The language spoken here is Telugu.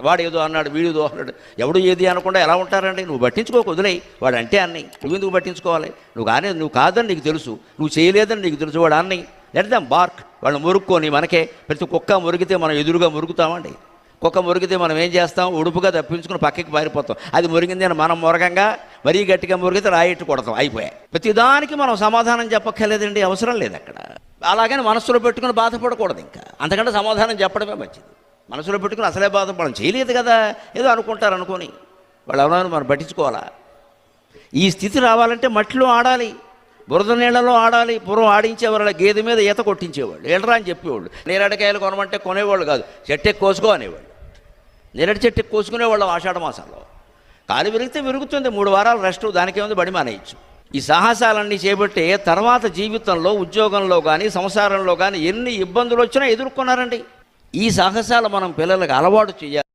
వాడు ఏదో అన్నాడు, వీడిదో అన్నాడు, ఎవడు ఏది అనకుండా ఎలా ఉంటారండి? నువ్వు పట్టించుకోకు, వదిలేయి. వాడు అంటే అన్నీ నువ్వెందుకు పట్టించుకోవాలి? నువ్వు కాదని నీకు తెలుసు, నువ్వు చేయలేదని నీకు తెలుసు. వాడు అన్నీ లెట్ దెమ్ బార్క్. వాళ్ళు మురుక్కొని మనకే ప్రతి కుక్క మురిగితే మనం ఎదురుగా మురుగుతామండి. కుక్క మురిగితే మనం ఏం చేస్తాం? ఉడుపుగా తప్పించుకుని పక్కకి పారిపోతాం. అది మురిగింది అని మనం మురగంగా మరీ గట్టిగా మురిగితే రాయిట్టు కొడతాం, అయిపోయాయి. ప్రతిదానికి మనం సమాధానం చెప్పక్కర్లేదండి, అవసరం లేదు అక్కడ. అలాగని మనస్సులో పెట్టుకుని బాధపడకూడదు. ఇంకా అంతకంటే సమాధానం చెప్పడమే మంచిది. మనసులో పెట్టుకుని అసలే బాధపడడం చేయలేదు కదా, ఏదో అనుకుంటారు అనుకొని వాళ్ళు ఎవరైనా మనం పట్టించుకోవాలా? ఈ స్థితి రావాలంటే మట్టిలో ఆడాలి, బురద నీళ్లలో ఆడాలి. పూర్వం ఆడించేవాళ్ళు, గేదె మీద ఈత కొట్టించేవాళ్ళు, ఏళ్ళరా అని చెప్పేవాళ్ళు. నేరేడుకాయలు కొనమంటే కొనేవాళ్ళు కాదు, చెట్టెక్కి కోసుకో అనేవాళ్ళు. నేరేడు చెట్టుకి కోసుకునేవాళ్ళం ఆషాఢ మాసంలో. కాలు విరిగితే విరుగుతుంది, 3 వారాలు రెస్ట్, దానికేముంది బడి మానేయచ్చు. ఈ సాహసాలన్నీ చేపట్టే తర్వాత జీవితంలో, ఉద్యోగంలో కానీ సంసారంలో కానీ ఎన్ని ఇబ్బందులు వచ్చినా ఎదుర్కొన్నారండి. ఈ సాహసాలు మనం పిల్లలకు అలవాటు చేయాలి.